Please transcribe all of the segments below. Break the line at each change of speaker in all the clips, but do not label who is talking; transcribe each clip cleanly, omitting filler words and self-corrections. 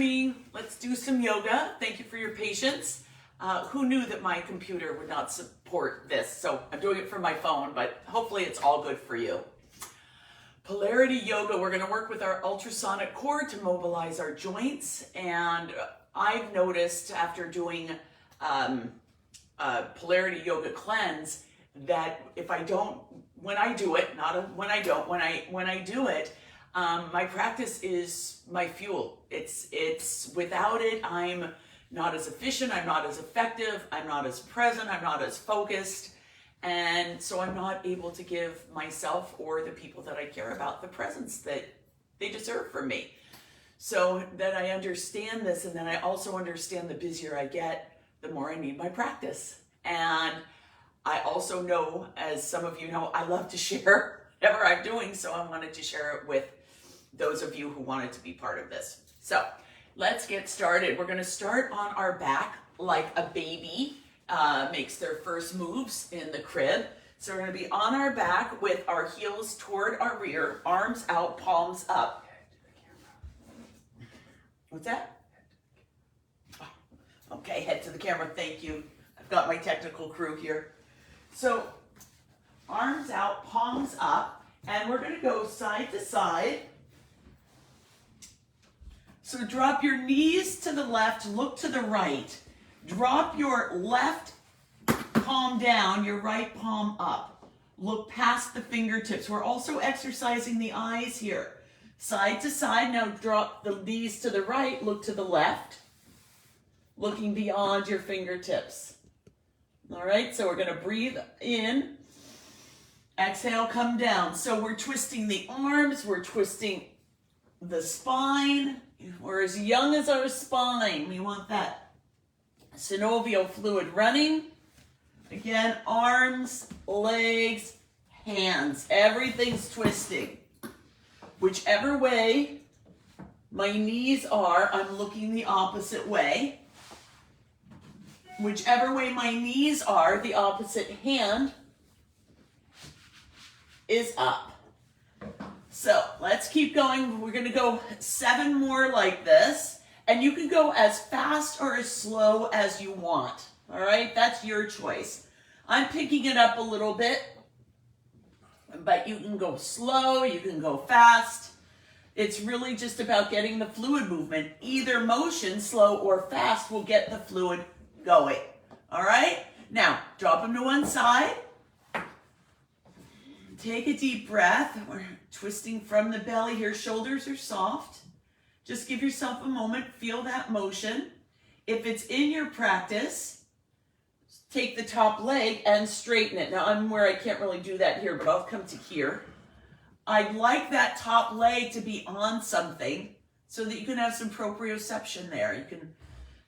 morning. Let's do some yoga. Thank you for your patience. Who knew that my computer would not support this? So I'm doing it from my phone, but hopefully it's all good for you. Polarity Yoga, we're going to work with our ultrasonic cord to mobilize our joints. And I've noticed after doing Polarity Yoga cleanse that if I don't, when I do it, when I do it, my practice is my fuel. It's without it, I'm not as efficient, I'm not as effective, I'm not as present, I'm not as focused. And so I'm not able to give myself or the people that I care about the presence that they deserve from me. So that I understand this, and then I also understand the busier I get, the more I need my practice. And I also know, as some of you know, I love to share whatever I'm doing, so I wanted to share it with those of you who wanted to be part of this. So let's get started. We're going to start on our back like a baby makes their first moves in the crib. So we're going to be on our back with our heels toward our rear, arms out, palms up. What's that? Oh, okay, head to the camera. Thank you. I've got my technical crew here. So arms out, palms up, and we're going to go side to side. So drop your knees to the left, look to the right. Drop your left palm down, your right palm up. Look past the fingertips. We're also exercising the eyes here. Side to side. Now drop the knees to the right, look to the left. Looking beyond your fingertips. All right, so we're going to breathe in. Exhale, come down. So we're twisting the arms, we're twisting the spine. We're as young as our spine. We want that synovial fluid running. Again, arms, legs, hands. Everything's twisting. Whichever way my knees are, I'm looking the opposite way. Whichever way my knees are, the opposite hand is up. So let's keep going. We're going to go 7 more like this. And you can go as fast or as slow as you want. All right, that's your choice. I'm picking it up a little bit, but you can go slow, you can go fast. It's really just about getting the fluid movement. Either motion, slow or fast, will get the fluid going. All right, now drop them to one side. Take a deep breath. We're twisting from the belly here. Shoulders are soft. Just give yourself a moment. Feel that motion. If it's in your practice, take the top leg and straighten it. Now I'm where I can't really do that here, but I'll come to here. I'd like that top leg to be on something so that you can have some proprioception there. You can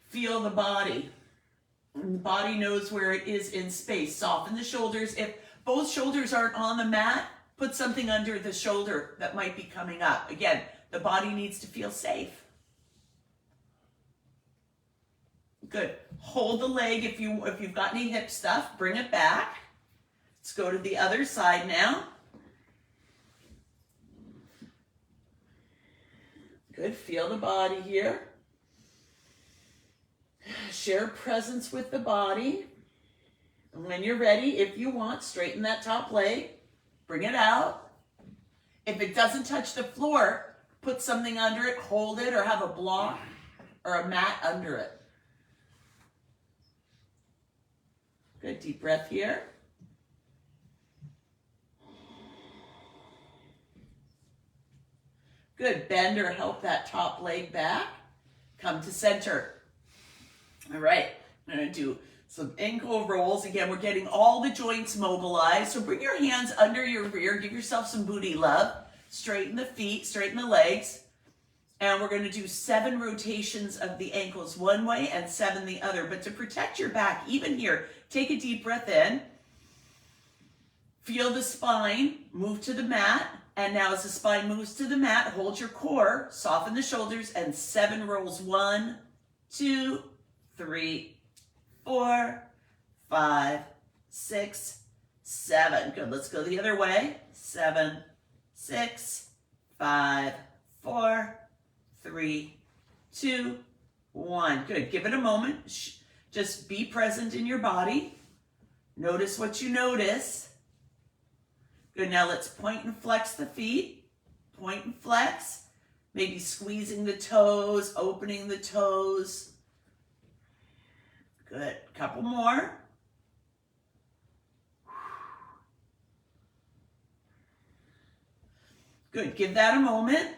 feel the body. And the body knows where it is in space. Soften the shoulders. If both shoulders aren't on the mat, put something under the shoulder that might be coming up. Again, the body needs to feel safe. Good. Hold the leg. If you've got any hip stuff, bring it back. Let's go to the other side now. Good. Feel the body here. Share presence with the body. And when you're ready, if you want, straighten that top leg. Bring it out. If it doesn't touch the floor, put something under it, hold it, or have a block or a mat under it. Good, deep breath here. Good, bend or help that top leg back. Come to center. All right, I'm gonna do some ankle rolls. Again, we're getting all the joints mobilized. So bring your hands under your rear. Give yourself some booty love. Straighten the feet, straighten the legs. And we're going to do 7 rotations of the ankles one way and 7 the other. But to protect your back, even here, take a deep breath in. Feel the spine move to the mat. And now as the spine moves to the mat, hold your core, soften the shoulders, and 7 rolls. 1, 2, 3, 4, 5, 6, 7. Good. Let's go the other way. 7, 6, 5, 4, 3, 2, 1. Good. Give it a moment. Just be present in your body. Notice what you notice. Good. Now let's point and flex the feet. Point and flex. Maybe squeezing the toes, opening the toes. Good. Couple more. Good. Give that a moment.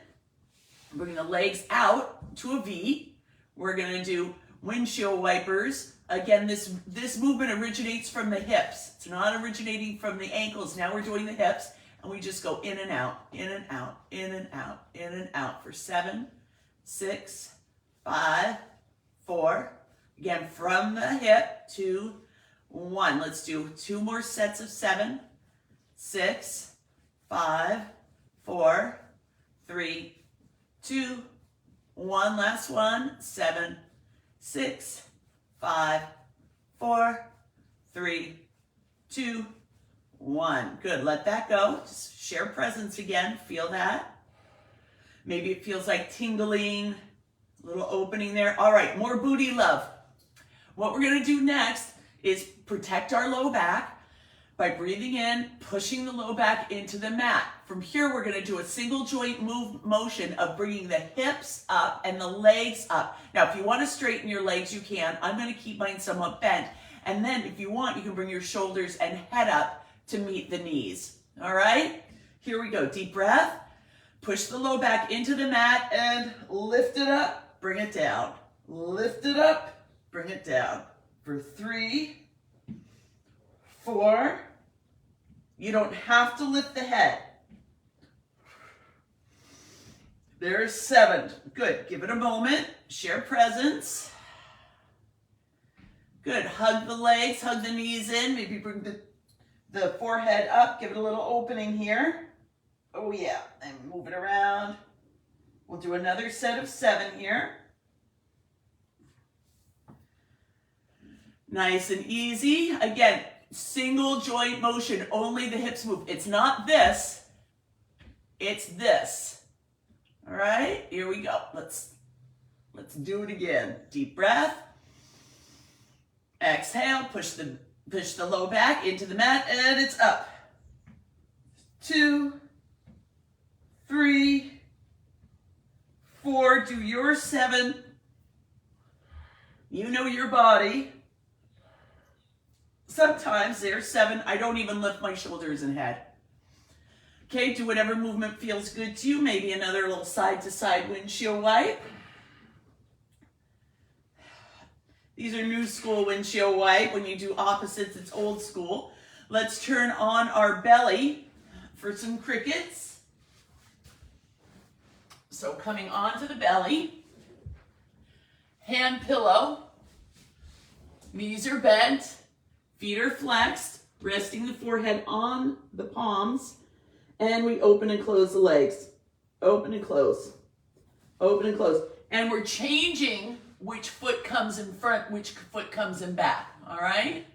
Bring the legs out to a V. We're going to do windshield wipers. Again, this movement originates from the hips. It's not originating from the ankles. Now we're doing the hips. And we just go in and out, in and out, in and out, in and out for 7, 6, 5, 4. Again, from the hip, 2, 1. Let's do 2 more sets of 7, 6, 5, 4, 3, 2, 1. Last one. 7, 6, 5, 4, 3, 2, 1. Good. Let that go. Just share presence again. Feel that. Maybe it feels like tingling, a little opening there. All right, more booty love. What we're going to do next is protect our low back by breathing in, pushing the low back into the mat. From here, we're going to do a single joint motion of bringing the hips up and the legs up. Now, if you want to straighten your legs, you can. I'm going to keep mine somewhat bent. And then if you want, you can bring your shoulders and head up to meet the knees. All right? Here we go. Deep breath. Push the low back into the mat and lift it up. Bring it down. Lift it up. Bring it down. For 3, 4. You don't have to lift the head. There's 7. Good. Give it a moment. Share presence. Good. Hug the legs. Hug the knees in. Maybe bring the forehead up, give it a little opening here. Oh yeah, and move it around. We'll do another set of 7 here. Nice and easy. Again, single joint motion, only the hips move. It's not this, it's this. All right, here we go. Let's do it again. Deep breath. Exhale, push the low back into the mat, and it's up. 2, 3, 4. Do your 7. You know your body. Sometimes there's 7. I don't even lift my shoulders and head. Okay, do whatever movement feels good to you. Maybe another little side-to-side windshield wipe. These are new school windshield wipe. When you do opposites, it's old school. Let's turn on our belly for some crickets. So coming onto the belly, hand pillow, knees are bent, feet are flexed, resting the forehead on the palms, and we open and close the legs. Open and close. Open and close. And we're changing which foot comes in front, which foot comes in back, all right?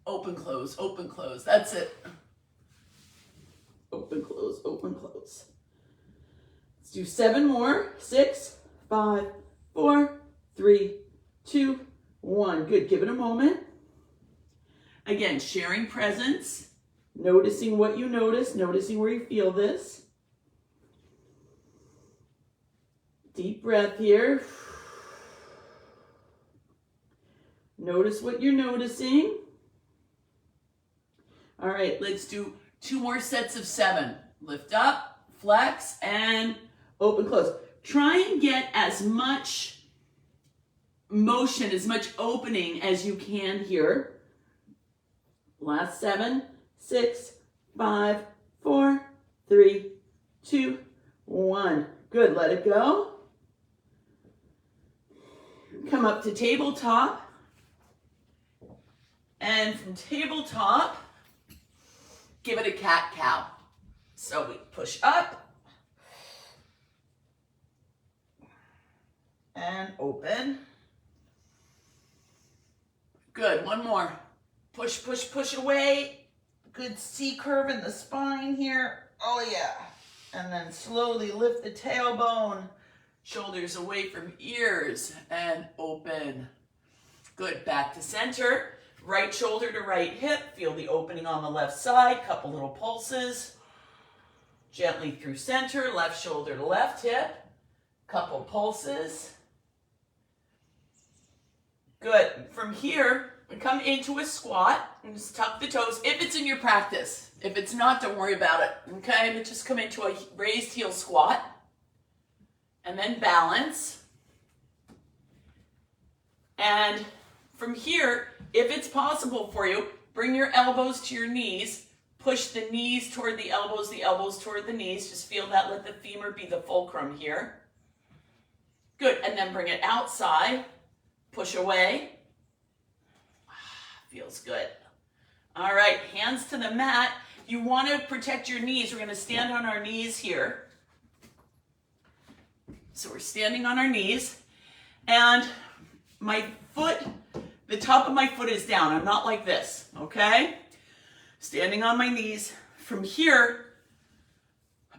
Open, close, open, close. That's it. Open, close, open, close. Let's do 7 more. 6, 5, 4, 3, 2, 1. Good. Give it a moment. Again, sharing presence, noticing what you notice, noticing where you feel this. Deep breath here. Notice what you're noticing. All right, let's do 2 more sets of 7. Lift up, flex, and open, close. Try and get as much motion, as much opening as you can here. Last 7, 6, 5, 4, 3, 2, 1. Good, let it go. Come up to tabletop. And from tabletop, give it a cat-cow. So we push up. And open. Good, 1 more. Push, push, push away. Good C curve in the spine here. Oh yeah. And then slowly lift the tailbone. Shoulders away from ears and open. Good, back to center. Right shoulder to right hip. Feel the opening on the left side. Couple little pulses. Gently through center. Left shoulder to left hip. Couple pulses. Good. From here, we come into a squat and just tuck the toes if it's in your practice. If it's not, don't worry about it. Okay, but just come into a raised heel squat and then balance. And from here, if it's possible for you, bring your elbows to your knees. Push the knees toward the elbows toward the knees. Just feel that. Let the femur be the fulcrum here. Good. And then bring it outside. Push away. Feels good. All right. Hands to the mat. You want to protect your knees. We're going to stand on our knees here. So we're standing on our knees. And my foot, the top of my foot is down. I'm not like this. Okay? Standing on my knees. From here,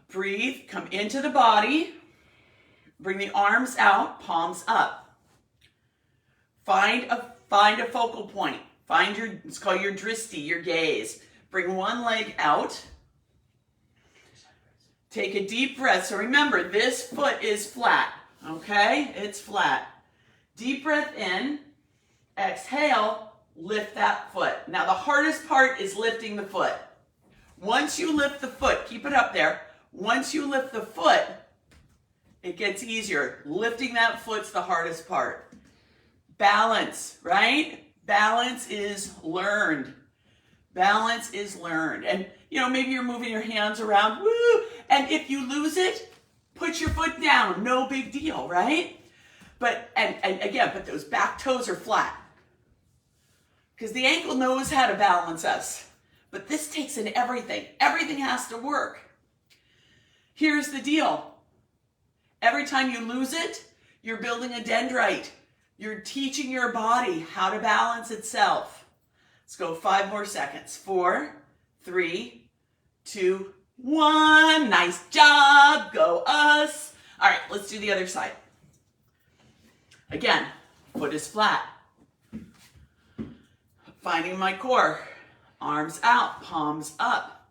breathe. Come into the body. Bring the arms out, palms up. Find a focal point. It's called your drishti, your gaze. Bring one leg out. Take a deep breath. So remember, this foot is flat, okay? It's flat. Deep breath in. Exhale, lift that foot. Now the hardest part is lifting the foot. Once you lift the foot, keep it up there. Once you lift the foot, it gets easier. Lifting that foot's the hardest part. Balance, right? Balance is learned. Balance is learned. And, maybe you're moving your hands around, woo! And if you lose it, put your foot down. No big deal, right? But those back toes are flat. Because the ankle knows how to balance us. But this takes in everything. Everything has to work. Here's the deal. Every time you lose it, you're building a dendrite. You're teaching your body how to balance itself. Let's go 5 more seconds. 4, 3, 2, 1. Nice job. Go us. All right, let's do the other side. Again, foot is flat. Finding my core. Arms out, palms up.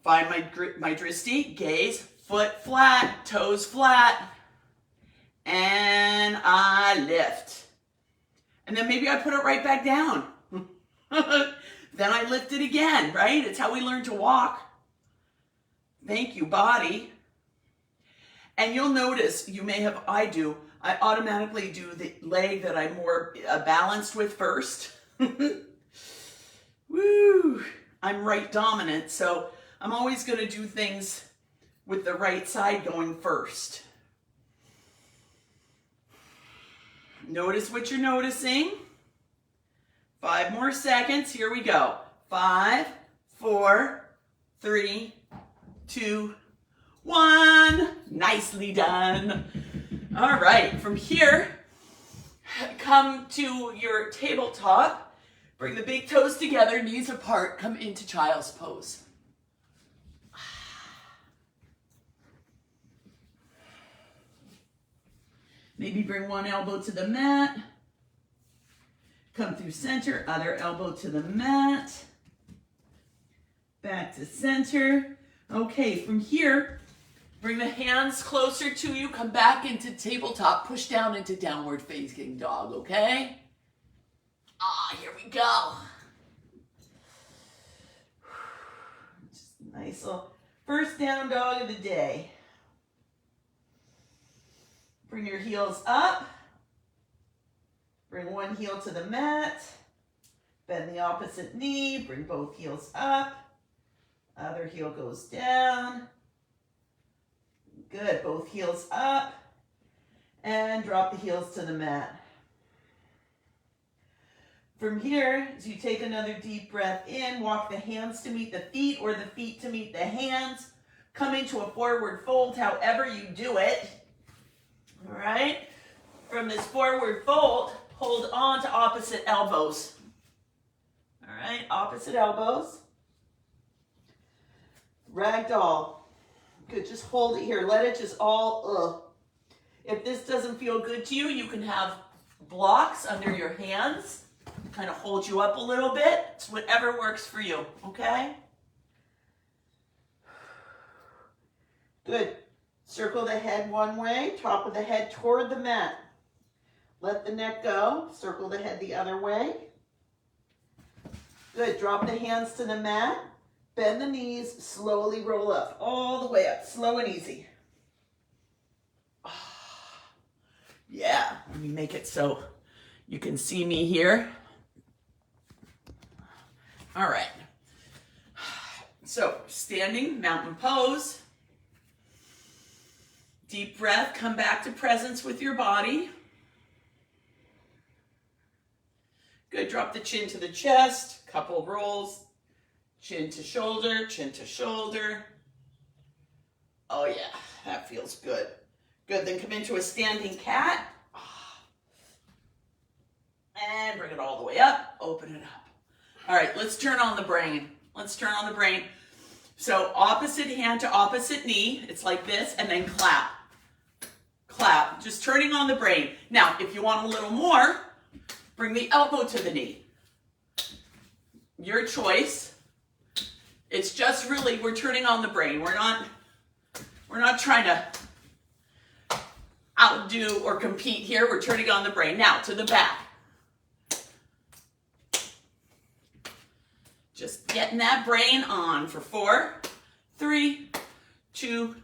Find my drishti, gaze, foot flat, toes flat. And I lift. And then maybe I put it right back down. Then I lift it again, right? It's how we learn to walk. Thank you, body. And you'll notice, I automatically do the leg that I'm more balanced with first. Woo! I'm right dominant, so I'm always going to do things with the right side going first. Notice what you're noticing. 5 more seconds. Here we go. 5, 4, 3, 2, 1. Nicely done. All right. From here, come to your tabletop. Bring the big toes together, knees apart. Come into child's pose. Maybe bring one elbow to the mat. Come through center, other elbow to the mat. Back to center. Okay, from here, bring the hands closer to you. Come back into tabletop. Push down into downward facing dog, okay? Here we go. Just a nice little first down dog of the day. Bring your heels up. Bring one heel to the mat. Bend the opposite knee. Bring both heels up. Other heel goes down. Good. Both heels up. And drop the heels to the mat. From here, as you take another deep breath in, walk the hands to meet the feet or the feet to meet the hands. Come into a forward fold, however you do it. All right? From this forward fold, hold on to opposite elbows. All right? Opposite elbows. Ragdoll. Good. Just hold it here. Let it just all, If this doesn't feel good to you, you can have blocks under your hands, kind of hold you up a little bit. It's whatever works for you, okay? Good. Circle the head one way, top of the head toward the mat. Let the neck go. Circle the head the other way. Good. Drop the hands to the mat. Bend the knees. Slowly roll up. All the way up. Slow and easy. Yeah. Let me make it so you can see me here. All right. So, standing mountain pose. Deep breath. Come back to presence with your body. Good. Drop the chin to the chest. Couple rolls. Chin to shoulder. Chin to shoulder. Oh yeah, that feels good. Good. Then come into a standing cat. And bring it all the way up. Open it up. All right, let's turn on the brain. Let's turn on the brain. So opposite hand to opposite knee. It's like this, and then clap. Clap. Just turning on the brain. Now, if you want a little more, bring the elbow to the knee. Your choice. It's just really, we're turning on the brain. We're not trying to outdo or compete here. We're turning on the brain. Now, to the back. Just getting that brain on for 4, 3, 2,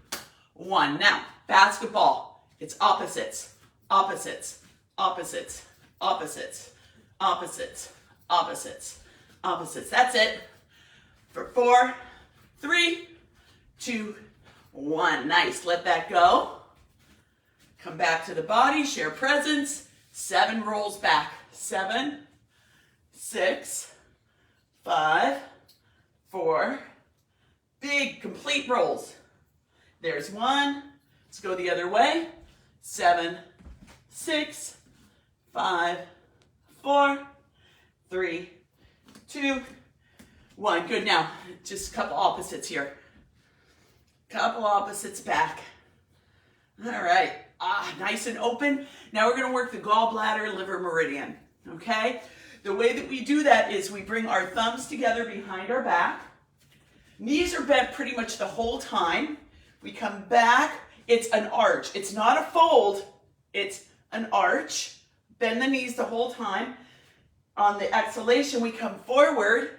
1. Now, basketball. It's opposites, opposites, opposites, opposites, opposites, opposites, opposites. That's it. For 4, 3, 2, 1. Nice. Let that go. Come back to the body. Share presence. 7 rolls back. 7, 6, 5, 4, big complete rolls. There's 1. Let's go the other way. 7, 6, 5, 4, 3, 2, 1. Good. Now, just a couple opposites here. Couple opposites back. All right. Nice and open. Now we're going to work the gallbladder liver meridian. Okay? The way that we do that is we bring our thumbs together behind our back. Knees are bent pretty much the whole time. We come back. It's an arch. It's not a fold. It's an arch. Bend the knees the whole time. On the exhalation, we come forward.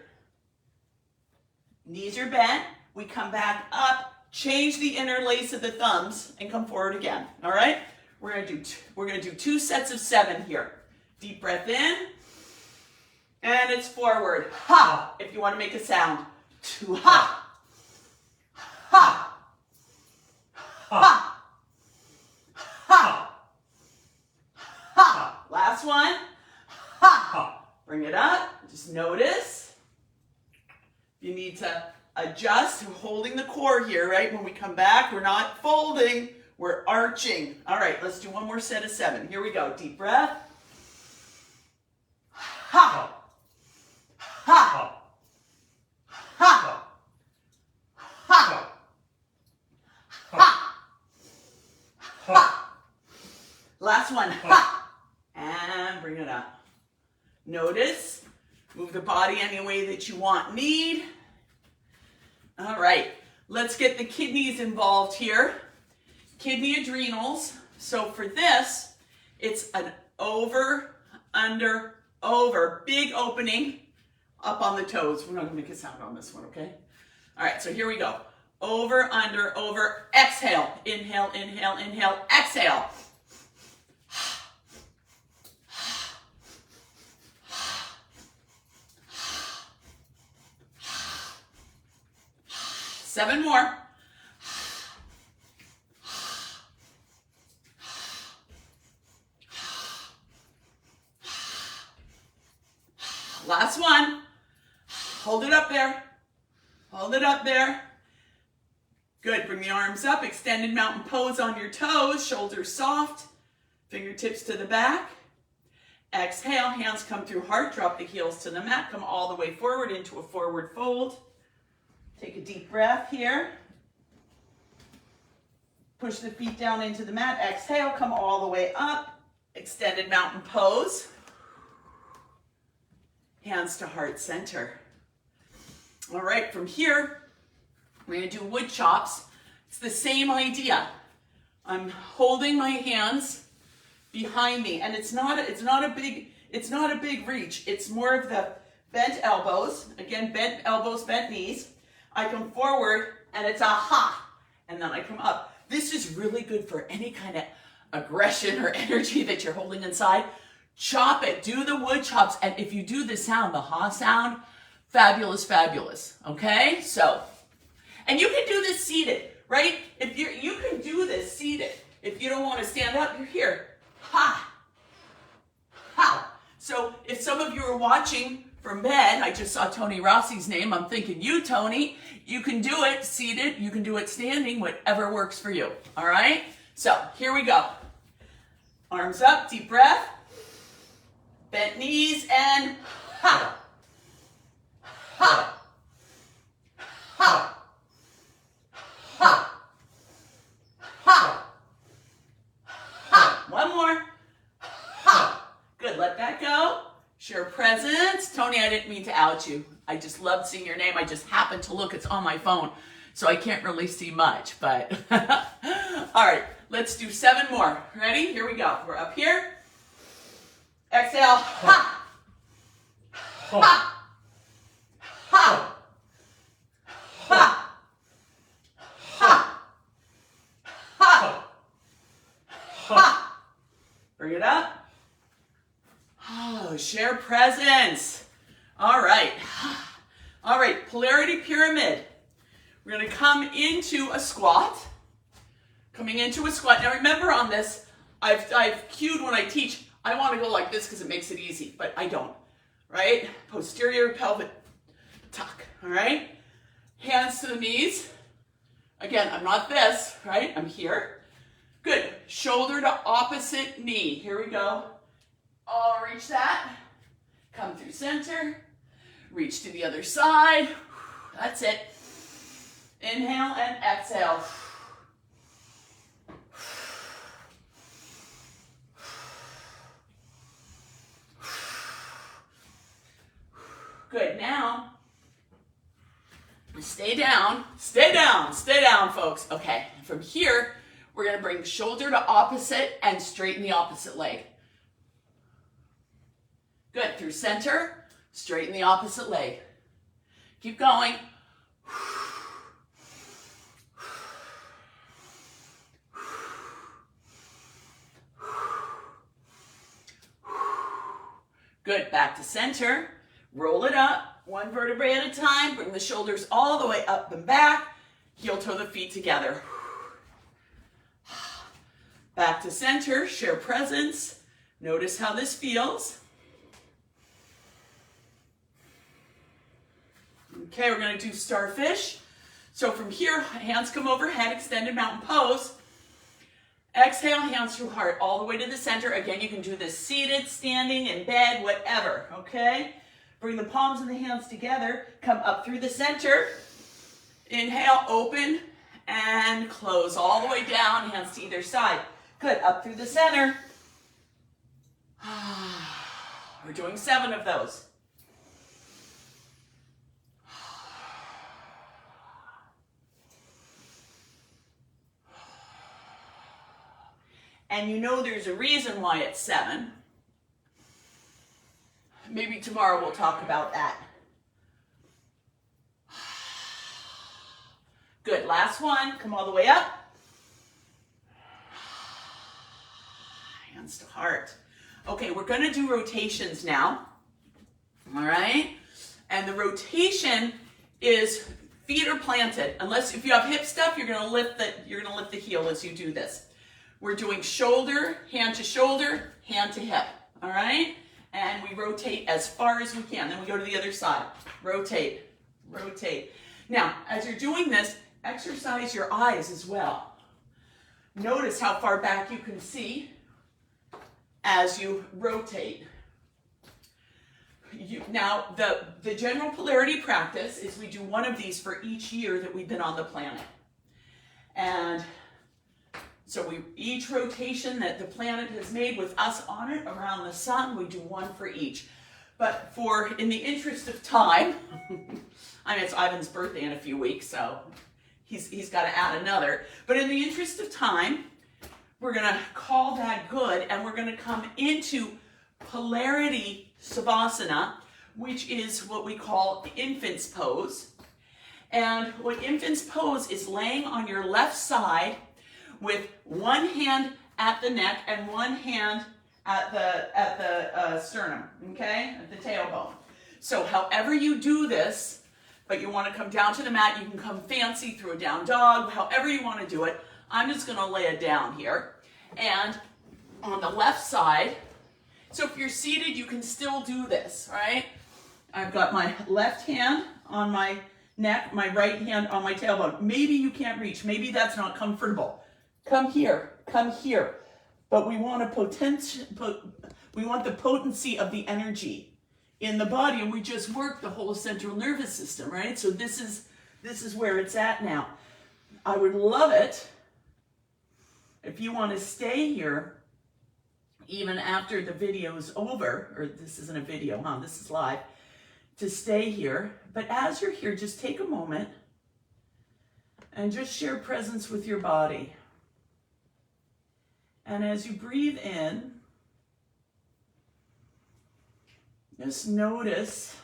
Knees are bent. We come back up. Change the interlace of the thumbs and come forward again. All right? We're going to do 2 sets of 7 here. Deep breath in. And it's forward. Ha! If you want to make a sound. 2, ha! Ha! Ha! Ha! Ha! Last one. Ha! Bring it up. Just notice. You need to adjust. We're holding the core here, right? When we come back, we're not folding. We're arching. All right, let's do one more set of 7. Here we go. Deep breath. Ha! Ha! Ha! Ha! Ha! Ha! Last one. Ha! And bring it up. Notice. Move the body any way that you want, need. All right. Let's get the kidneys involved here. Kidney adrenals. So for this, it's an over, under, over. Big opening. Up on the toes. We're not going to make a sound on this one, okay? All right, so here we go. Over, under, over. Exhale. Inhale, inhale, inhale. Exhale. 7 more. Last one. Hold it up there. Hold it up there. Good. Bring the arms up. Extended mountain pose on your toes. Shoulders soft. Fingertips to the back. Exhale. Hands come through heart. Drop the heels to the mat. Come all the way forward into a forward fold. Take a deep breath here. Push the feet down into the mat. Exhale, come all the way up. Extended mountain pose. Hands to heart center. All right, from here, we're going to do wood chops. It's the same idea. I'm holding my hands behind me, and it's not a big reach. It's more of the bent elbows. Again, bent elbows, bent knees. I come forward, and it's a ha, and then I come up. This is really good for any kind of aggression or energy that you're holding inside. Chop it. Do the wood chops, and if you do the sound, the ha sound, fabulous, fabulous. Okay, so, and you can do this seated, right? If you can do this seated. If you don't want to stand up, you're here. Ha, ha. So if some of you are watching from bed, I just saw Tony Rossi's name. I'm thinking you, Tony. You can do it seated. You can do it standing. Whatever works for you. All right. So here we go. Arms up. Deep breath. Bent knees and ha. Ha. Ha. Ha. Ha. Ha. One more. Ha. Good. Let that go. Share presence. Tony, I didn't mean to out you. I just loved seeing your name. I just happened to look. It's on my phone, so I can't really see much. But all right, let's do 7 more. Ready? Here we go. We're up here. Exhale. Ha. Ha. Ha. Ha. Ha. Ha. Ha. Bring it up. Oh, share presence. All right. All right, polarity pyramid. We're going to come into a squat. Coming into a squat. Now remember on this, I've cued when I teach, I want to go like this because it makes it easy, but I don't, right? Posterior pelvic tuck, all right? Hands to the knees. Again, I'm not this, right? I'm here. Good. Shoulder to opposite knee. Here we go. Oh, reach that. Come through center. Reach to the other side. That's it. Inhale and exhale. Good. Now, stay down. Stay down. Stay down, folks. Okay. From here, we're going to bring shoulder to opposite and straighten the opposite leg. Good. Through center, straighten the opposite leg. Keep going. Good. Back to center. Roll it up. 1 vertebrae at a time. Bring the shoulders all the way up and back. Heel toe the feet together. Back to center. Share presence. Notice how this feels. Okay, we're going to do starfish. So from here, hands come overhead, extended mountain pose. Exhale, hands through heart, all the way to the center. Again, you can do this seated, standing, in bed, whatever, okay? Bring the palms of the hands together. Come up through the center. Inhale, open, and close all the way down, hands to either side. Good, up through the center. We're doing 7 of those. And you know there's a reason why it's 7. Maybe tomorrow we'll talk about that. Good, last one. Come all the way up. Hands to heart. Okay, we're going to do rotations now. All right? And the rotation is feet are planted. Unless if you have hip stuff, you're going to lift the heel as you do this. We're doing shoulder, hand to shoulder, hand to hip, all right? And we rotate as far as we can. Then we go to the other side. Rotate, rotate. Now, as you're doing this, exercise your eyes as well. Notice how far back you can see as you rotate. Now, the general polarity practice is we do one of these for each year that we've been on the planet. And So each rotation that the planet has made with us on it around the sun, we do one for each. But in the interest of time, I mean, it's Ivan's birthday in a few weeks, so he's got to add another. But in the interest of time, we're going to call that good, and we're going to come into Polarity Savasana, which is what we call infant's pose. And what infant's pose is laying on your left side with one hand at the neck and one hand at the sternum, okay, at the tailbone. So however you do this, but you want to come down to the mat, you can come fancy through a down dog, however you want to do it. I'm just going to lay it down here. And on the left side, so if you're seated, you can still do this, right? I've got my left hand on my neck, my right hand on my tailbone. Maybe you can't reach. Maybe that's not comfortable. Come here. But we want we want the potency of the energy in the body, and we just work the whole central nervous system, right? So this is where it's at now. I would love it if you want to stay here even after the video's over, or this isn't a video, huh? This is live, to stay here. But as you're here, just take a moment and just share presence with your body. And as you breathe in, just notice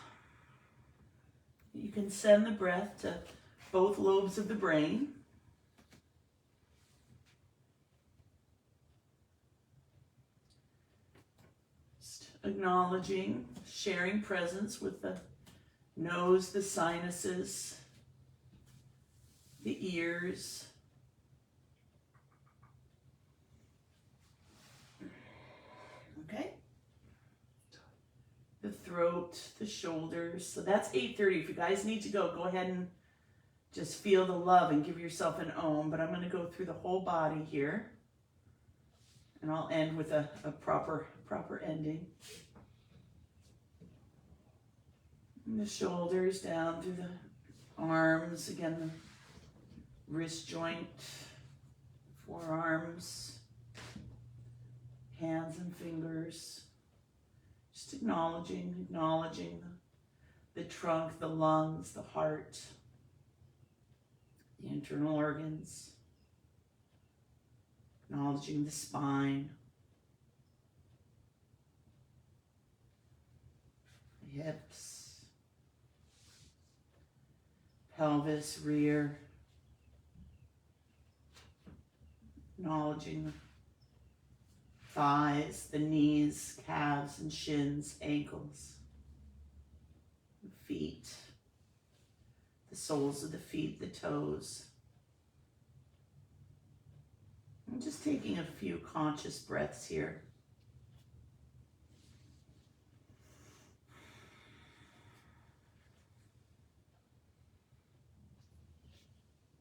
you can send the breath to both lobes of the brain. Just acknowledging, sharing presence with the nose, the sinuses, the ears. Okay? The throat, the shoulders. So that's 8:30. If you guys need to go ahead and just feel the love and give yourself an om. But I'm going to go through the whole body here. And I'll end with a proper ending. And the shoulders down through the arms. Again, the wrist joint, forearms, hands and fingers. Just acknowledging the trunk, the lungs, the heart, the internal organs. Acknowledging the spine, the hips, pelvis, rear. Acknowledging the thighs, the knees, calves and shins, ankles, the feet, the soles of the feet, the toes. I'm just taking a few conscious breaths here.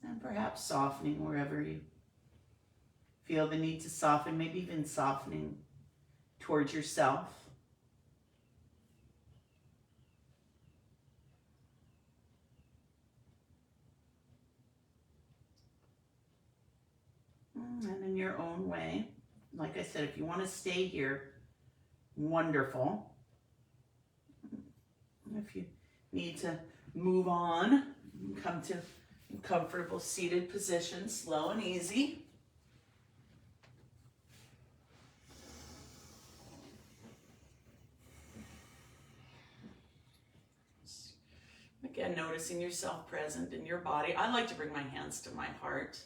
And perhaps softening wherever you feel the need to soften, maybe even softening towards yourself. And in your own way, like I said, if you want to stay here, wonderful. If you need to move on, come to a comfortable seated position, slow and easy. Again, noticing yourself present in your body. I like to bring my hands to my heart.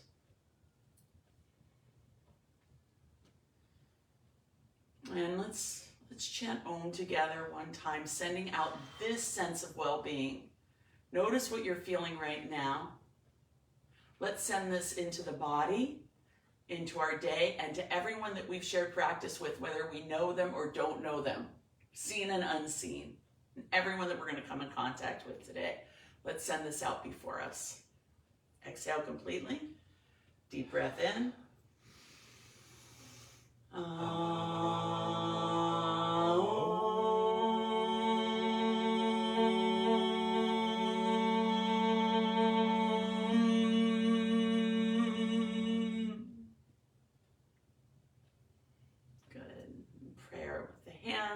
And let's chant Om together one time, sending out this sense of well-being. Notice what you're feeling right now. Let's send this into the body, into our day, and to everyone that we've shared practice with, whether we know them or don't know them, seen and unseen. And everyone that we're going to come in contact with today. Let's send this out before us. Exhale completely. Deep breath in.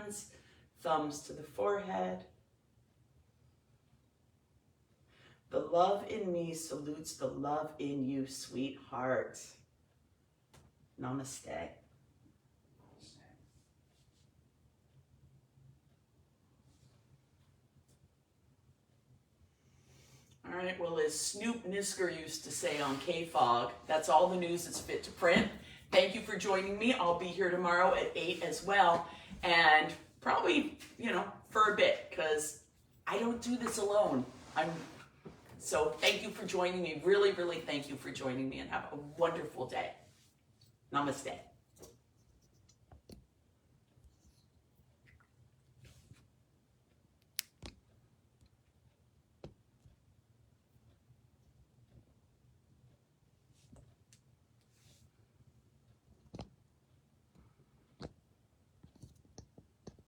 hands, thumbs to the forehead. The love in me salutes the love in you, sweetheart. Namaste. All right, well, as Snoop Nisker used to say on K-Fog, that's all the news that's fit to print. Thank you for joining me. I'll be here tomorrow at 8 as well, and probably, for a bit, because I don't do this alone. So thank you for joining me. Really, really thank you for joining me, and have a wonderful day. Namaste.